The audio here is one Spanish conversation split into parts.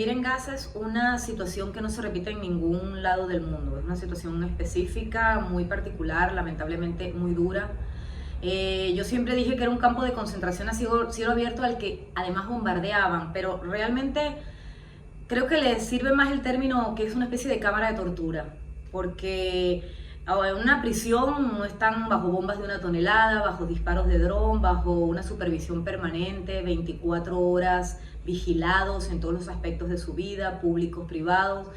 vivir en Gaza es una situación que no se repite en ningún lado del mundo. Es una situación específica, muy particular, lamentablemente muy dura. Yo siempre dije que era un campo de concentración a cielo abierto al que además bombardeaban, pero realmente creo que le sirve más el término que es una especie de cámara de tortura, porque en una prisión no están bajo bombas de 1 tonelada, bajo disparos de dron, bajo una supervisión permanente, 24 horas vigilados en todos los aspectos de su vida, públicos, privados.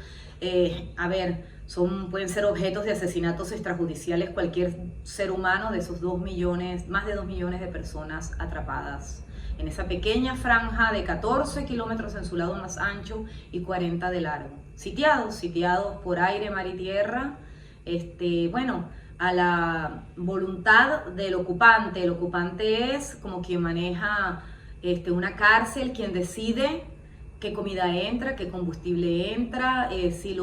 Pueden ser objetos de asesinatos extrajudiciales cualquier ser humano de esos 2 millones, más de 2 millones de personas atrapadas en esa pequeña franja de 14 kilómetros en su lado más ancho y 40 de largo. Sitiados por aire, mar y tierra, a la voluntad del ocupante. El ocupante es como quien maneja una cárcel, quien decide qué comida entra, qué combustible entra, si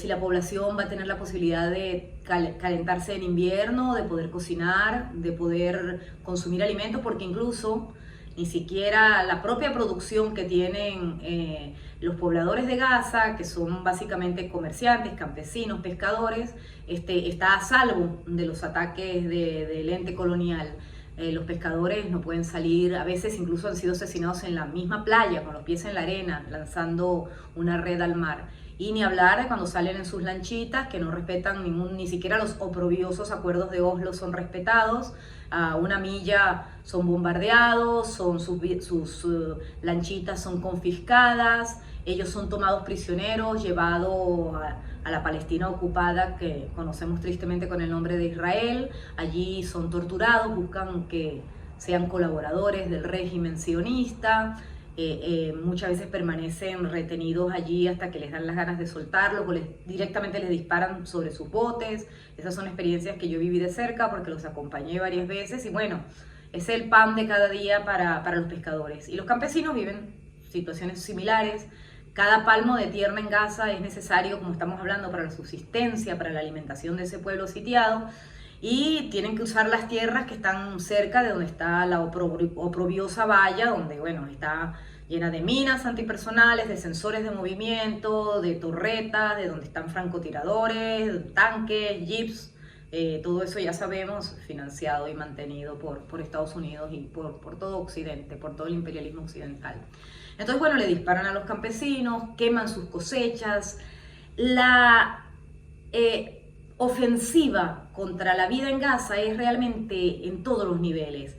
la población va a tener la posibilidad de calentarse en invierno, de poder cocinar, de poder consumir alimentos, porque incluso ni siquiera la propia producción que tienen los pobladores de Gaza, que son básicamente comerciantes, campesinos, pescadores, está a salvo de los ataques del ente colonial. Los pescadores no pueden salir, a veces incluso han sido asesinados en la misma playa, con los pies en la arena, lanzando una red al mar. Y ni hablar de cuando salen en sus lanchitas, que no respetan ni siquiera los oprobiosos acuerdos de Oslo son respetados. A 1 milla son bombardeados, sus lanchitas son confiscadas, ellos son tomados prisioneros, llevados a la Palestina ocupada, que conocemos tristemente con el nombre de Israel. Allí son torturados, buscan que sean colaboradores del régimen sionista. Muchas veces permanecen retenidos allí hasta que les dan las ganas de soltarlos o directamente les disparan sobre sus botes. Esas son experiencias que yo viví de cerca porque los acompañé varias veces y bueno, es el pan de cada día para los pescadores. Y los campesinos viven situaciones similares. Cada palmo de tierra en Gaza es necesario, como estamos hablando, para la subsistencia, para la alimentación de ese pueblo sitiado. Y tienen que usar las tierras que están cerca de donde está la oprobiosa valla, donde está llena de minas antipersonales, de sensores de movimiento, de torretas, de donde están francotiradores, tanques, jeeps, todo eso ya sabemos, financiado y mantenido por Estados Unidos y por todo Occidente, por todo el imperialismo occidental. Entonces, le disparan a los campesinos, queman sus cosechas. La ofensiva contra la vida en Gaza es realmente en todos los niveles.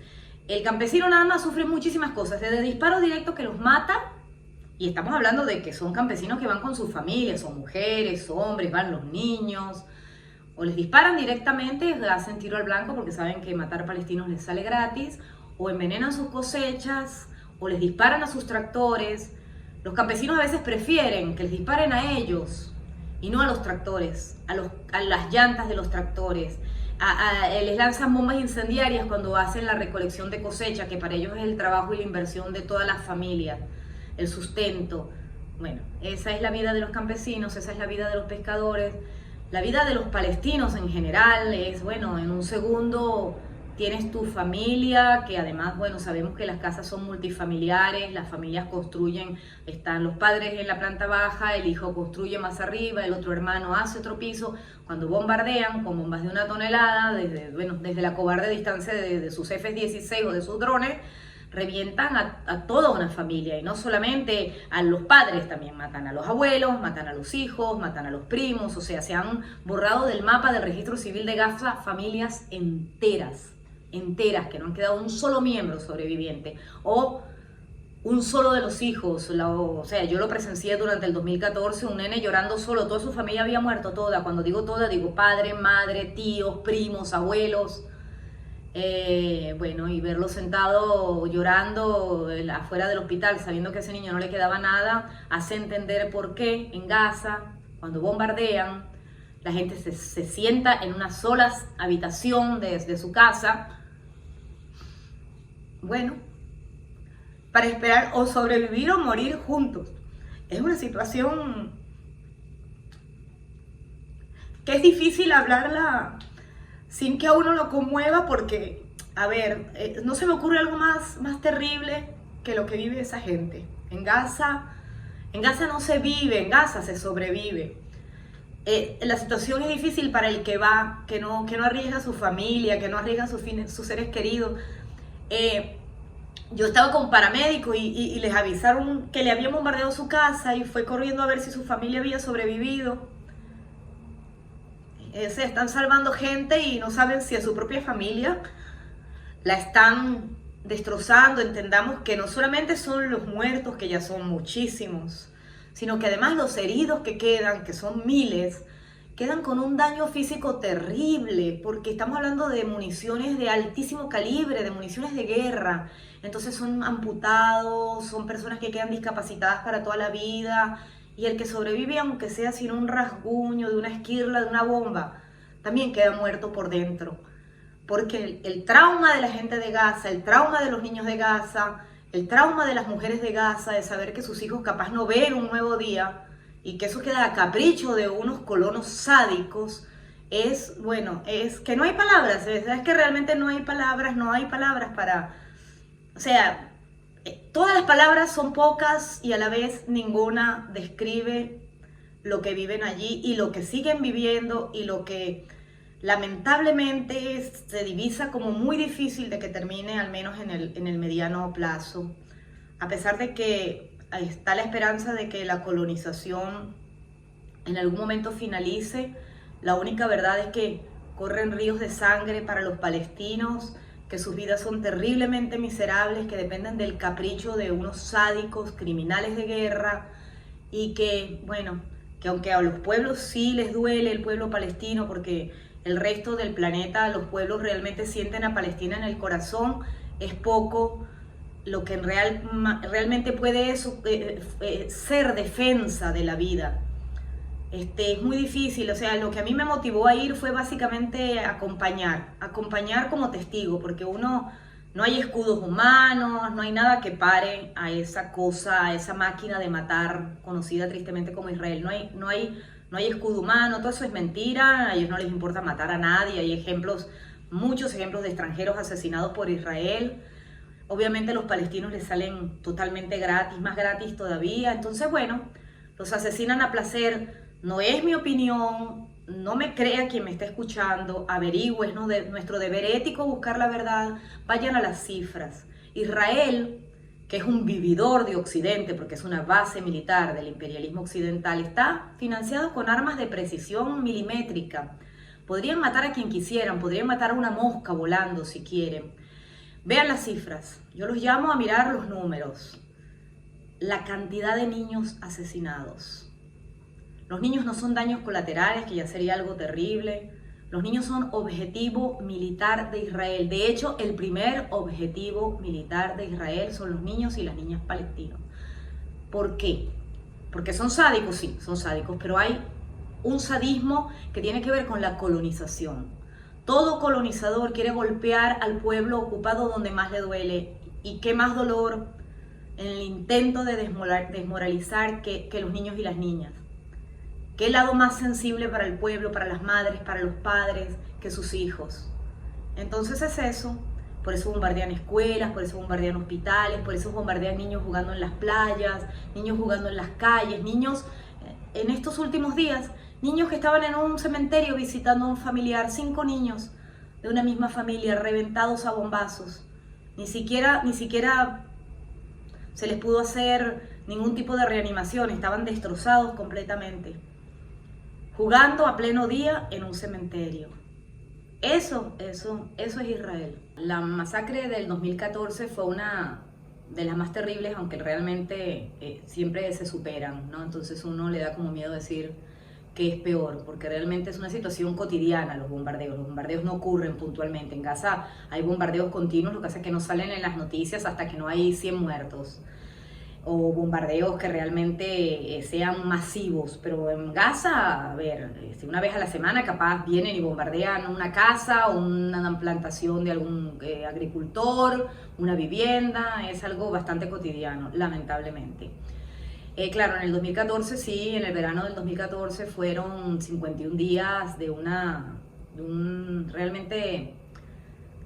El campesino nada más sufre muchísimas cosas, desde disparos directos que los matan, y estamos hablando de que son campesinos que van con sus familias, son mujeres, hombres, van los niños, o les disparan directamente, hacen tiro al blanco porque saben que matar palestinos les sale gratis, o envenenan sus cosechas, o les disparan a sus tractores. Los campesinos a veces prefieren que les disparen a ellos y no a los tractores, a las llantas de los tractores. Les lanzan bombas incendiarias cuando hacen la recolección de cosecha, que para ellos es el trabajo y la inversión de todas las familias, el sustento. Bueno, esa es la vida de los campesinos, esa es la vida de los pescadores. La vida de los palestinos en general es, en un segundo tienes tu familia, que además, sabemos que las casas son multifamiliares, las familias construyen, están los padres en la planta baja, el hijo construye más arriba, el otro hermano hace otro piso. Cuando bombardean con bombas de 1 tonelada, desde la cobarde distancia de sus F-16 o de sus drones, revientan a toda una familia, y no solamente a los padres, también matan a los abuelos, matan a los hijos, matan a los primos. O sea, se han borrado del mapa del registro civil de Gaza familias enteras, que no han quedado un solo miembro sobreviviente o un solo de los hijos. Yo lo presencié durante el 2014, un nene llorando solo, toda su familia había muerto, toda. Cuando digo toda, digo padre, madre, tíos, primos, abuelos. Y verlo sentado llorando afuera del hospital, sabiendo que a ese niño no le quedaba nada, hace entender por qué en Gaza, cuando bombardean, la gente se sienta en una sola habitación de su casa, para esperar o sobrevivir o morir juntos. Es una situación que es difícil hablarla sin que a uno lo conmueva, porque, no se me ocurre algo más terrible que lo que vive esa gente. En Gaza En Gaza no se vive, en Gaza se sobrevive. La situación es difícil para el que va, que no arriesga a su familia, que no arriesga a sus seres queridos. Yo estaba con paramédicos y les avisaron que le habían bombardeado su casa y fue corriendo a ver si su familia había sobrevivido. Se están salvando gente y no saben si a su propia familia la están destrozando. Entendamos que no solamente son los muertos, que ya son muchísimos, sino que además los heridos que quedan, que son miles, quedan con un daño físico terrible, porque estamos hablando de municiones de altísimo calibre, de municiones de guerra. Entonces son amputados, son personas que quedan discapacitadas para toda la vida, y el que sobrevive, aunque sea sin un rasguño de una esquirla, de una bomba, también queda muerto por dentro. Porque el trauma de la gente de Gaza, el trauma de los niños de Gaza, el trauma de las mujeres de Gaza, de saber que sus hijos capaz no ven un nuevo día, y que eso queda a capricho de unos colonos sádicos, es, bueno, es que no hay palabras, es que realmente no hay palabras para, o sea, todas las palabras son pocas y a la vez ninguna describe lo que viven allí y lo que siguen viviendo y lo que lamentablemente se divisa como muy difícil de que termine, al menos en el mediano plazo, a pesar de que está la esperanza de que la colonización en algún momento finalice. La única verdad es que corren ríos de sangre para los palestinos, que sus vidas son terriblemente miserables, que dependen del capricho de unos sádicos criminales de guerra, y que, bueno, que aunque a los pueblos sí les duele el pueblo palestino, porque el resto del planeta, los pueblos realmente sienten a Palestina en el corazón, es poco lo que realmente puede eso, ser defensa de la vida. Es muy difícil, o sea, lo que a mí me motivó a ir fue básicamente acompañar como testigo, porque no hay escudos humanos, no hay nada que pare a esa cosa, a esa máquina de matar conocida tristemente como Israel. No hay escudo humano, todo eso es mentira, a ellos no les importa matar a nadie. Hay muchos ejemplos de extranjeros asesinados por Israel. Obviamente los palestinos les salen totalmente gratis, más gratis todavía. Entonces, bueno, los asesinan a placer. No es mi opinión, no me crea quien me está escuchando, averigüe, es nuestro deber ético buscar la verdad. Vayan a las cifras. Israel, que es un vividor de Occidente, porque es una base militar del imperialismo occidental, está financiado con armas de precisión milimétrica. Podrían matar a quien quisieran, podrían matar a una mosca volando si quieren. Vean las cifras, yo los llamo a mirar los números. La cantidad de niños asesinados. Los niños no son daños colaterales, que ya sería algo terrible. Los niños son objetivo militar de Israel. De hecho, el primer objetivo militar de Israel son los niños y las niñas palestinos. ¿Por qué? Porque son sádicos, sí, son sádicos, pero hay un sadismo que tiene que ver con la colonización. Todo colonizador quiere golpear al pueblo ocupado donde más le duele. ¿Y qué más dolor en el intento de desmoralizar que los niños y las niñas? ¿Qué lado más sensible para el pueblo, para las madres, para los padres, que sus hijos? Entonces es eso. Por eso bombardean escuelas, por eso bombardean hospitales, por eso bombardean niños jugando en las playas, niños jugando en las calles, niños, en estos últimos días, niños que estaban en un cementerio visitando a un familiar, 5 niños de una misma familia reventados a bombazos. Ni siquiera se les pudo hacer ningún tipo de reanimación, estaban destrozados completamente. Jugando a pleno día en un cementerio. Eso es Israel. La masacre del 2014 fue una de las más terribles, aunque realmente siempre se superan, ¿no? Entonces uno le da como miedo decir que es peor, porque realmente es una situación cotidiana los bombardeos. Los bombardeos no ocurren puntualmente. En Gaza hay bombardeos continuos, lo que hace es que no salen en las noticias hasta que no hay 100 muertos. O bombardeos que realmente sean masivos, pero en Gaza, a ver, una vez a la semana capaz vienen y bombardean una casa o una plantación de algún agricultor, una vivienda, es algo bastante cotidiano, lamentablemente. Claro, en el 2014 sí, en el verano del 2014 fueron 51 días realmente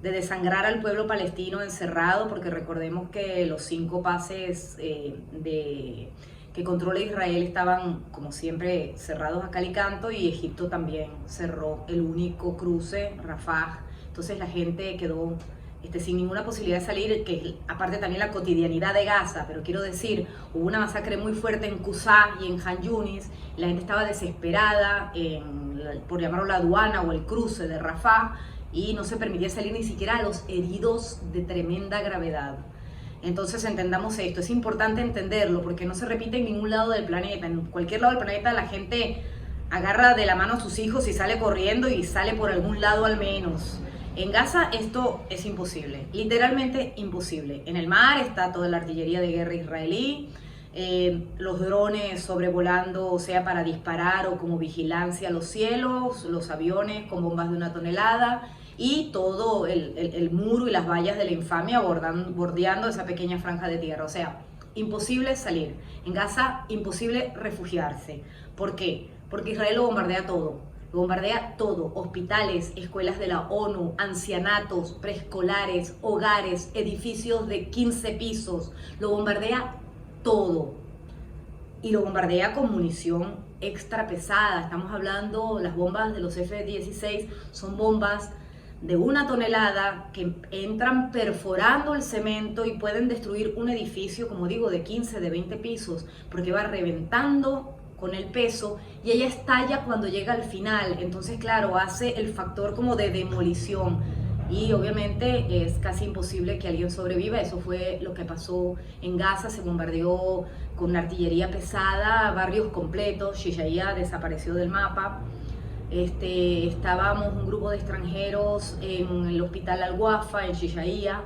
de desangrar al pueblo palestino encerrado, porque recordemos que los 5 pases que controla Israel estaban, como siempre, cerrados a cal y canto, y Egipto también cerró el único cruce, Rafah. Entonces la gente quedó sin ninguna posibilidad de salir, que aparte también la cotidianidad de Gaza, pero quiero decir, hubo una masacre muy fuerte en Qusá y en Han Yunis, la gente estaba desesperada por llamarlo la aduana o el cruce de Rafah, y no se permitía salir ni siquiera a los heridos de tremenda gravedad. Entonces entendamos esto, es importante entenderlo porque no se repite en ningún lado del planeta. En cualquier lado del planeta la gente agarra de la mano a sus hijos y sale corriendo y sale por algún lado al menos. En Gaza esto es imposible, literalmente imposible. En el mar está toda la artillería de guerra israelí, los drones sobrevolando, o sea, para disparar o como vigilancia a los cielos, los aviones con bombas de 1 tonelada y todo el muro y las vallas de la infamia bordeando esa pequeña franja de tierra. O sea, imposible salir. En Gaza, imposible refugiarse. ¿Por qué? Porque Israel lo bombardea todo. Lo bombardea todo, hospitales, escuelas de la ONU, ancianatos, preescolares, hogares, edificios de 15 pisos, lo bombardea todo. Y lo bombardea con munición extra pesada. Estamos hablando, las bombas de los F-16 son bombas de 1 tonelada que entran perforando el cemento y pueden destruir un edificio, como digo, de 15, de 20 pisos, porque va reventando con el peso y ella estalla cuando llega al final. Entonces, claro, hace el factor como de demolición y obviamente es casi imposible que alguien sobreviva. Eso fue lo que pasó en Gaza. Se bombardeó con artillería pesada barrios completos. Shishaiya desapareció del mapa. Estábamos un grupo de extranjeros en el hospital Al-Wafa en Shishaiya,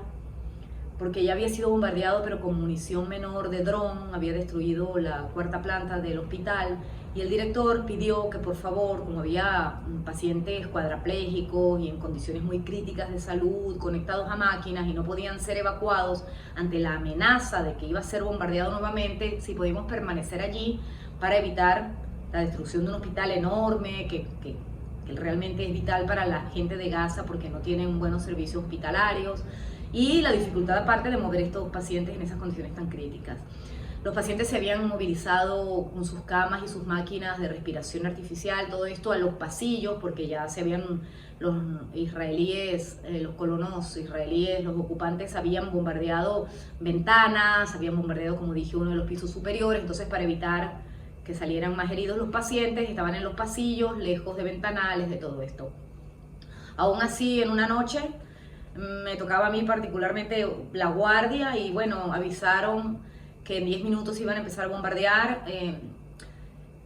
porque ya había sido bombardeado pero con munición menor de dron, había destruido la 4ª planta del hospital y el director pidió que por favor, como había pacientes cuadraplégicos y en condiciones muy críticas de salud, conectados a máquinas y no podían ser evacuados ante la amenaza de que iba a ser bombardeado nuevamente, si podíamos permanecer allí para evitar la destrucción de un hospital enorme que realmente es vital para la gente de Gaza porque no tienen buenos servicios hospitalarios. Y la dificultad aparte de mover estos pacientes en esas condiciones tan críticas. Los pacientes se habían movilizado con sus camas y sus máquinas de respiración artificial, todo esto a los pasillos, porque ya se habían los israelíes, los colonos israelíes, los ocupantes habían bombardeado ventanas, habían bombardeado, como dije, uno de los pisos superiores. Entonces, para evitar que salieran más heridos los pacientes, estaban en los pasillos, lejos de ventanales, de todo esto. Aún así, en una noche me tocaba a mí particularmente la guardia y bueno, avisaron que en 10 minutos iban a empezar a bombardear.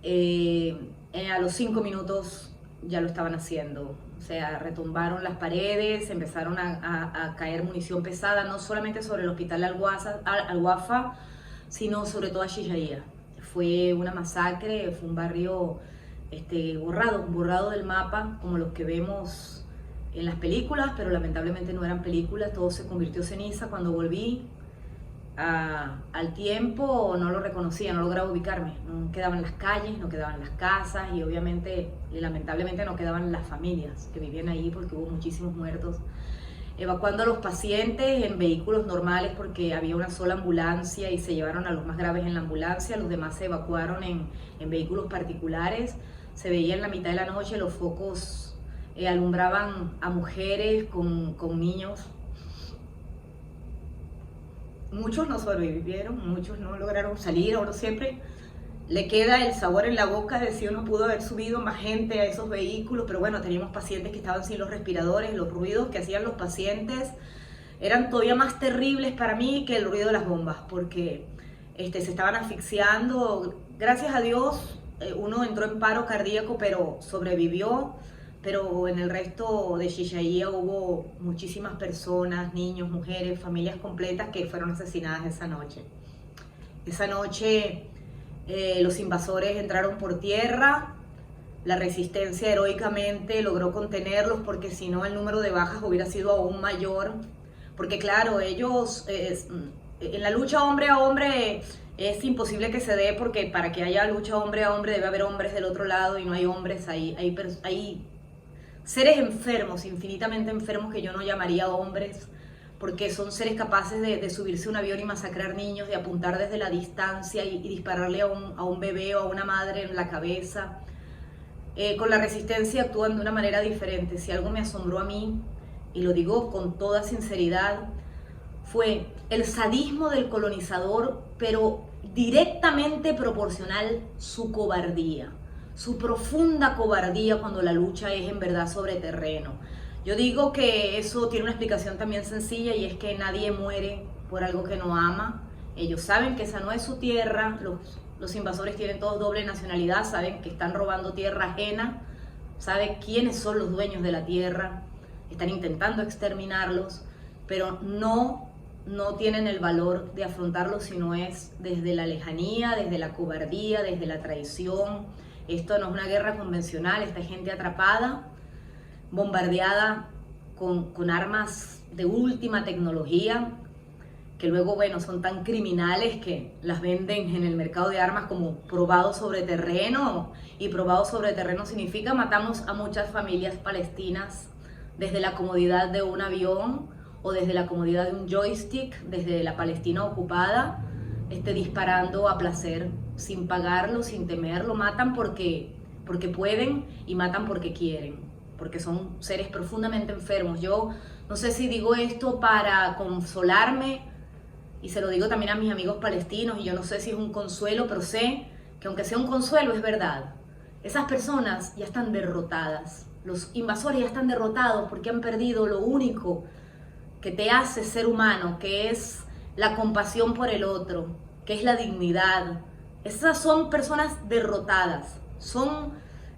A los 5 minutos ya lo estaban haciendo. O sea, retumbaron las paredes, empezaron a caer munición pesada, no solamente sobre el hospital Al-Wafa, sino sobre todo a Shishaiya. Fue una masacre, fue un barrio borrado del mapa, como los que vemos en las películas, pero lamentablemente no eran películas. Todo se convirtió ceniza. Cuando volví al tiempo no lo reconocía, no lograba ubicarme. No quedaban las calles, no quedaban las casas y obviamente y lamentablemente no quedaban las familias que vivían ahí porque hubo muchísimos muertos. Evacuando a los pacientes en vehículos normales porque había una sola ambulancia y se llevaron a los más graves en la ambulancia, los demás se evacuaron en vehículos particulares. Se veía en la mitad de la noche los focos alumbraban a mujeres con niños. Muchos no sobrevivieron, muchos no lograron salir. A uno siempre le queda el sabor en la boca de si uno pudo haber subido más gente a esos vehículos, pero bueno, teníamos pacientes que estaban sin los respiradores. Los ruidos que hacían los pacientes eran todavía más terribles para mí que el ruido de las bombas, porque se estaban asfixiando. Gracias a Dios, uno entró en paro cardíaco, pero sobrevivió. Pero en el resto de Shishaiya hubo muchísimas personas, niños, mujeres, familias completas que fueron asesinadas esa noche. Esa noche los invasores entraron por tierra, la resistencia heroicamente logró contenerlos porque si no el número de bajas hubiera sido aún mayor. Porque claro, ellos en la lucha hombre a hombre es imposible que se dé porque para que haya lucha hombre a hombre debe haber hombres del otro lado y no hay hombres, hay seres enfermos, infinitamente enfermos que yo no llamaría hombres, porque son seres capaces de subirse a un avión y masacrar niños, de apuntar desde la distancia y dispararle a un bebé o a una madre en la cabeza. Con la resistencia actúan de una manera diferente. Si algo me asombró a mí, y lo digo con toda sinceridad, fue el sadismo del colonizador, pero directamente proporcional su cobardía, su profunda cobardía cuando la lucha es en verdad sobre terreno. Yo digo que eso tiene una explicación también sencilla, y es que nadie muere por algo que no ama. Ellos saben que esa no es su tierra, los invasores tienen todos doble nacionalidad, saben que están robando tierra ajena, saben quiénes son los dueños de la tierra, están intentando exterminarlos, pero no tienen el valor de afrontarlo, sino es desde la lejanía, desde la cobardía, desde la traición. Esto no es una guerra convencional, esta gente atrapada, bombardeada con armas de última tecnología, que luego, bueno, son tan criminales que las venden en el mercado de armas como probado sobre terreno, y probado sobre terreno significa matamos a muchas familias palestinas desde la comodidad de un avión o desde la comodidad de un joystick, desde la Palestina ocupada, disparando a placer, sin pagarlo, sin temerlo. Matan porque pueden y matan porque quieren, porque son seres profundamente enfermos. Yo no sé si digo esto para consolarme, y se lo digo también a mis amigos palestinos, y yo no sé si es un consuelo, pero sé que aunque sea un consuelo es verdad. Esas personas ya están derrotadas, los invasores ya están derrotados porque han perdido lo único que te hace ser humano, que es la compasión por el otro, que es la dignidad. Esas son personas derrotadas, son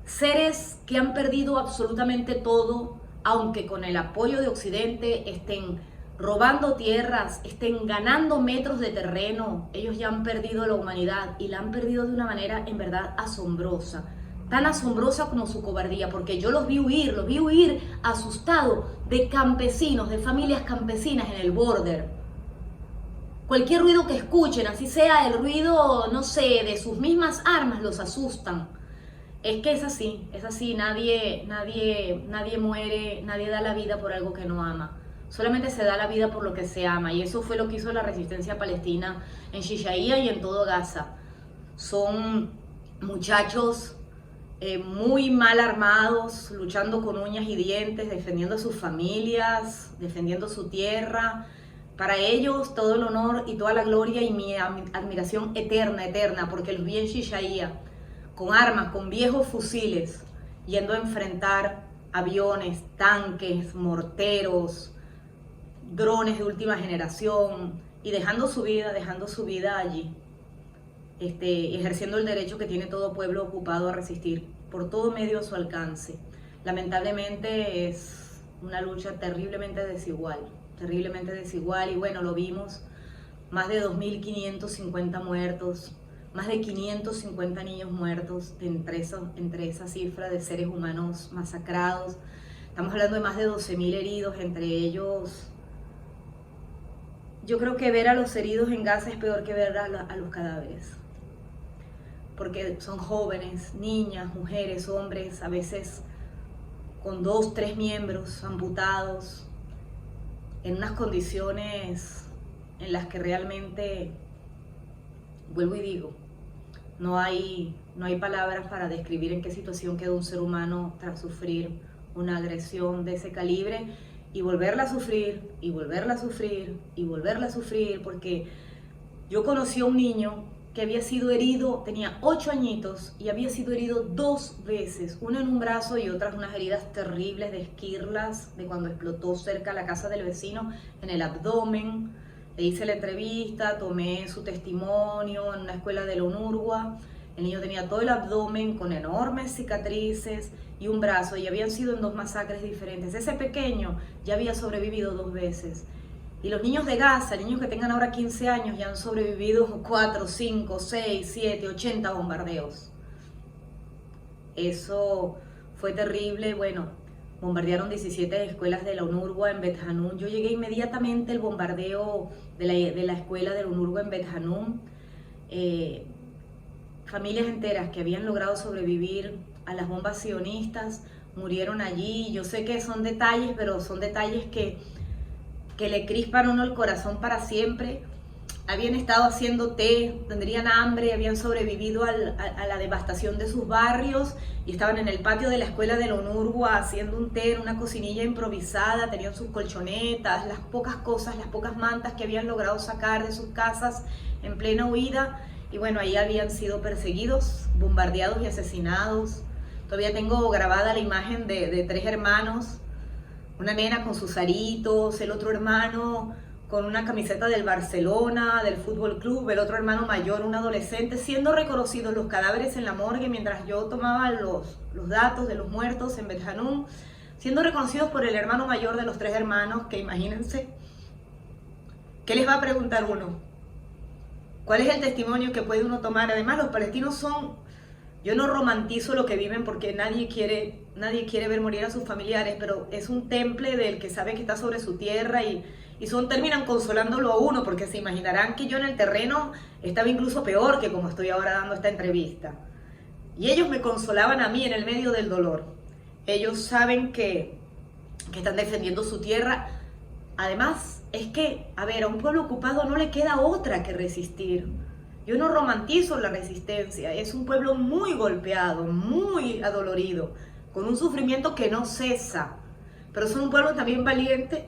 seres que han perdido absolutamente todo, aunque con el apoyo de Occidente estén robando tierras, estén ganando metros de terreno. Ellos ya han perdido la humanidad, y la han perdido de una manera en verdad asombrosa, tan asombrosa como su cobardía, porque yo los vi huir asustados de campesinos, de familias campesinas en el border. Cualquier ruido que escuchen, así sea el ruido, no sé, de sus mismas armas, los asustan. Es que es así, nadie muere, nadie da la vida por algo que no ama. Solamente se da la vida por lo que se ama, y eso fue lo que hizo la resistencia palestina en Shishaiya y en todo Gaza. Son muchachos muy mal armados, luchando con uñas y dientes, defendiendo a sus familias, defendiendo su tierra. Para ellos todo el honor y toda la gloria y mi admiración eterna, porque los vi en Shishaiya con armas, con viejos fusiles, yendo a enfrentar aviones, tanques, morteros, drones de última generación, y dejando su vida allí, ejerciendo el derecho que tiene todo pueblo ocupado a resistir por todo medio a su alcance. Lamentablemente es una lucha terriblemente desigual, y bueno, lo vimos, más de 2.550 muertos, más de 550 niños muertos entre esa cifra de seres humanos masacrados. Estamos hablando de más de 12.000 heridos, entre ellos. Yo creo que ver a los heridos en Gaza es peor que ver a los cadáveres, porque son jóvenes, niñas, mujeres, hombres, a veces con 2, 3 miembros amputados, en unas condiciones en las que realmente, vuelvo y digo, no hay palabras para describir en qué situación queda un ser humano tras sufrir una agresión de ese calibre, y volverla a sufrir, y volverla a sufrir, y volverla a sufrir, porque yo conocí a un niño que había sido herido, tenía 8 añitos, y había sido herido 2 veces, una en un brazo y otras unas heridas terribles de esquirlas, de cuando explotó cerca de la casa del vecino, en el abdomen. Le hice la entrevista, tomé su testimonio en una escuela de la UNRWA. El niño tenía todo el abdomen con enormes cicatrices y un brazo, y habían sido en 2 masacres diferentes. Ese pequeño ya había sobrevivido 2 veces. Y los niños de Gaza, niños que tengan ahora 15 años, ya han sobrevivido 4, 5, 6, 7, 80 bombardeos. Eso fue terrible. Bueno, bombardearon 17 escuelas de la UNRWA en Bet Hanun. Yo llegué inmediatamente al bombardeo de la escuela de la UNRWA en Bet Hanun. Familias enteras que habían logrado sobrevivir a las bombas sionistas murieron allí. Yo sé que son detalles, pero son detalles que que le crispan a uno el corazón para siempre. Habían estado haciendo té, tendrían hambre, habían sobrevivido a la devastación de sus barrios y estaban en el patio de la escuela de la UNURWA haciendo un té en una cocinilla improvisada, tenían sus colchonetas, las pocas cosas, las pocas mantas que habían logrado sacar de sus casas en plena huida. Y bueno, ahí habían sido perseguidos, bombardeados y asesinados. Todavía tengo grabada la imagen de 3 hermanos, una nena con sus aritos, el otro hermano con una camiseta del Barcelona, del Fútbol Club, el otro hermano mayor, un adolescente, siendo reconocidos los cadáveres en la morgue mientras yo tomaba los datos de los muertos en Bet Hanun, siendo reconocidos por el hermano mayor de los 3 hermanos, que imagínense, ¿qué les va a preguntar uno? ¿Cuál es el testimonio que puede uno tomar? Además, los palestinos son, yo no romantizo lo que viven porque nadie quiere ver morir a sus familiares, pero es un temple del que sabe que está sobre su tierra y terminan consolándolo a uno, porque se imaginarán que yo en el terreno estaba incluso peor que como estoy ahora dando esta entrevista. Y ellos me consolaban a mí en el medio del dolor. Ellos saben que están defendiendo su tierra. Además, es que, a ver, a un pueblo ocupado no le queda otra que resistir. Yo no romantizo la resistencia. Es un pueblo muy golpeado, muy adolorido, con un sufrimiento que no cesa. Pero son un pueblo también valiente.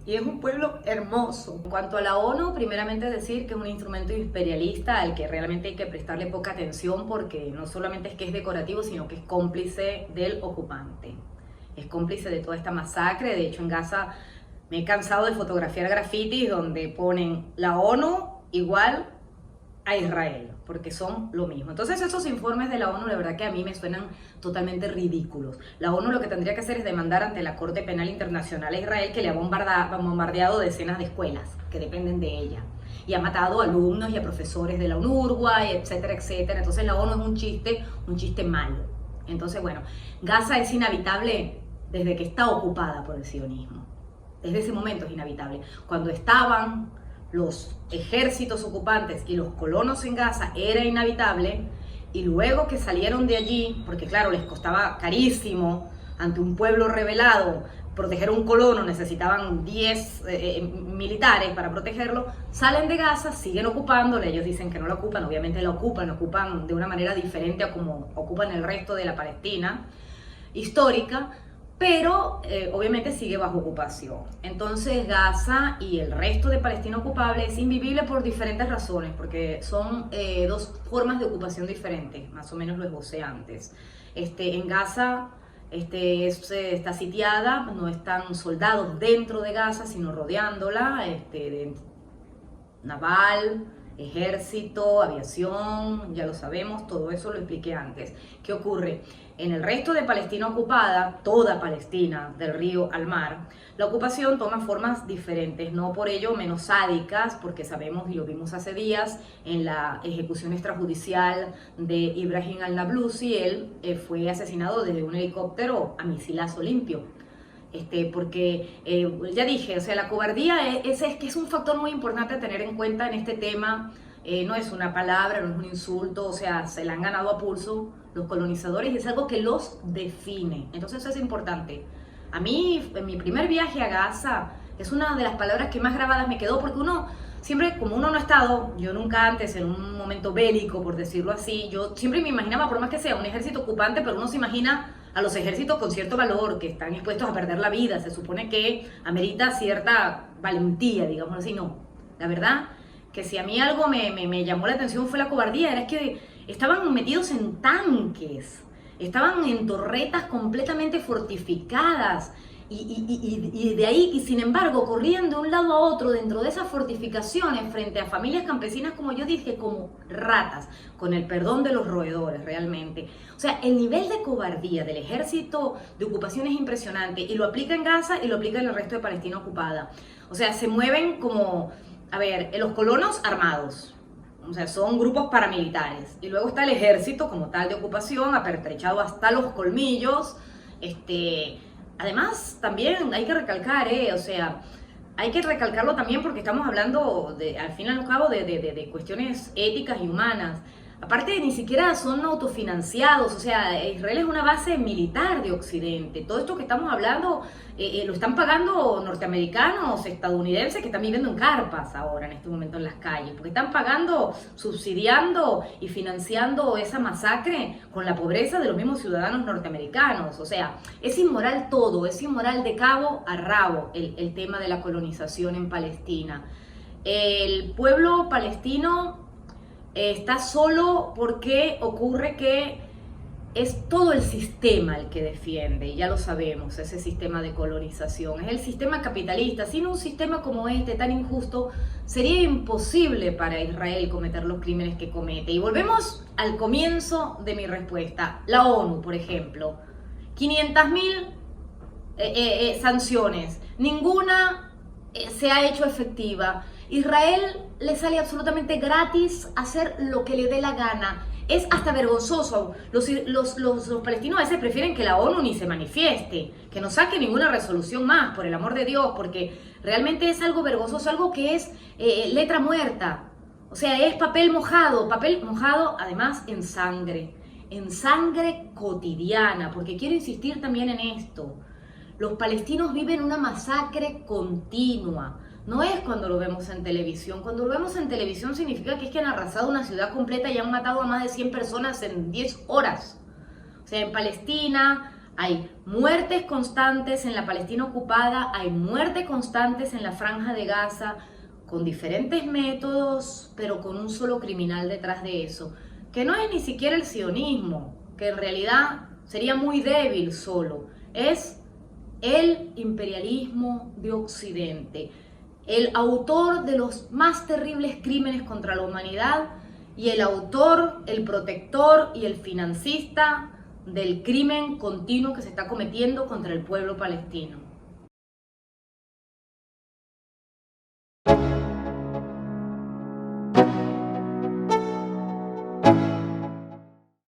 Y es un pueblo hermoso. En cuanto a la ONU, primeramente decir que es un instrumento imperialista al que realmente hay que prestarle poca atención porque no solamente es que es decorativo, sino que es cómplice del ocupante. Es cómplice de toda esta masacre. De hecho, en Gaza me he cansado de fotografiar grafitis donde ponen la ONU igual a Israel, porque son lo mismo. Entonces esos informes de la ONU, la verdad que a mí me suenan totalmente ridículos. La ONU lo que tendría que hacer es demandar ante la Corte Penal Internacional a Israel, que le ha bombardeado decenas de escuelas que dependen de ella. Y ha matado a alumnos y a profesores de la UNURWA, etcétera, etcétera. Entonces la ONU es un chiste malo. Entonces, bueno, Gaza es inhabitable desde que está ocupada por el sionismo. Desde ese momento es inhabitable. Cuando estaban los ejércitos ocupantes y los colonos en Gaza era inhabitable, y luego que salieron de allí, porque claro, les costaba carísimo ante un pueblo rebelado proteger a un colono, necesitaban 10 militares para protegerlo, salen de Gaza, siguen ocupándola. Ellos dicen que no la ocupan, obviamente la ocupan de una manera diferente a como ocupan el resto de la Palestina histórica, pero obviamente sigue bajo ocupación. Entonces Gaza y el resto de Palestina ocupable es invivible por diferentes razones, porque son 2 formas de ocupación diferentes, más o menos lo esbocé antes. En Gaza está sitiada, no están soldados dentro de Gaza, sino rodeándola, naval, ejército, aviación, ya lo sabemos, todo eso lo expliqué antes. ¿Qué ocurre? En el resto de Palestina ocupada, toda Palestina, del río al mar, la ocupación toma formas diferentes, no por ello menos sádicas, porque sabemos y lo vimos hace días en la ejecución extrajudicial de Ibrahim al-Nablusi. Él fue asesinado desde un helicóptero a misilazo limpio. Porque ya dije, o sea, la cobardía es un factor muy importante a tener en cuenta en este tema. No es una palabra, no es un insulto, o sea, se la han ganado a pulso los colonizadores y es algo que los define. Entonces eso es importante. A mí, en mi primer viaje a Gaza, es una de las palabras que más grabadas me quedó, porque uno siempre, como uno no ha estado, yo nunca antes en un momento bélico, por decirlo así, yo siempre me imaginaba, por más que sea un ejército ocupante, pero uno se imagina a los ejércitos con cierto valor, que están dispuestos a perder la vida, se supone que amerita cierta valentía, digamos así. No, la verdad que si a mí algo me llamó la atención fue la cobardía, era que estaban metidos en tanques, estaban en torretas completamente fortificadas, y de ahí, y sin embargo, corrían de un lado a otro dentro de esas fortificaciones frente a familias campesinas, como yo dije, como ratas, con el perdón de los roedores, realmente. O sea, el nivel de cobardía del ejército de ocupación es impresionante, y lo aplica en Gaza y lo aplica en el resto de Palestina ocupada. O sea, se mueven como, a ver, los colonos armados, o sea, son grupos paramilitares, y luego está el ejército como tal de ocupación, apertrechado hasta los colmillos. Además, también hay que recalcar, o sea, hay que recalcarlo también porque estamos hablando, al fin y al cabo, de cuestiones éticas y humanas. Aparte, ni siquiera son autofinanciados, o sea, Israel es una base militar de Occidente. Todo esto que estamos hablando lo están pagando norteamericanos, estadounidenses que están viviendo en carpas ahora, en este momento en las calles, porque están pagando, subsidiando y financiando esa masacre con la pobreza de los mismos ciudadanos norteamericanos. O sea, es inmoral todo, es inmoral de cabo a rabo el tema de la colonización en Palestina. El pueblo palestino está solo porque ocurre que es todo el sistema el que defiende, y ya lo sabemos, ese sistema de colonización. Es el sistema capitalista. Sin un sistema como este, tan injusto, sería imposible para Israel cometer los crímenes que comete. Y volvemos al comienzo de mi respuesta. La ONU, por ejemplo, 500.000 sanciones, ninguna se ha hecho efectiva. Israel le sale absolutamente gratis hacer lo que le dé la gana. Es hasta vergonzoso. Los palestinos a veces prefieren que la ONU ni se manifieste, que no saque ninguna resolución más, por el amor de Dios, porque realmente es algo vergonzoso, algo que es letra muerta. O sea, es papel mojado además en sangre cotidiana, porque quiero insistir también en esto. Los palestinos viven una masacre continua. No es cuando lo vemos en televisión. Cuando lo vemos en televisión significa que es que han arrasado una ciudad completa y han matado a más de 100 personas en 10 horas. O sea, en Palestina hay muertes constantes, en la Palestina ocupada hay muertes constantes en la Franja de Gaza, con diferentes métodos, pero con un solo criminal detrás de eso, que no es ni siquiera el sionismo, que en realidad sería muy débil solo, es el imperialismo de Occidente, el autor de los más terribles crímenes contra la humanidad y el autor, el protector y el financista del crimen continuo que se está cometiendo contra el pueblo palestino.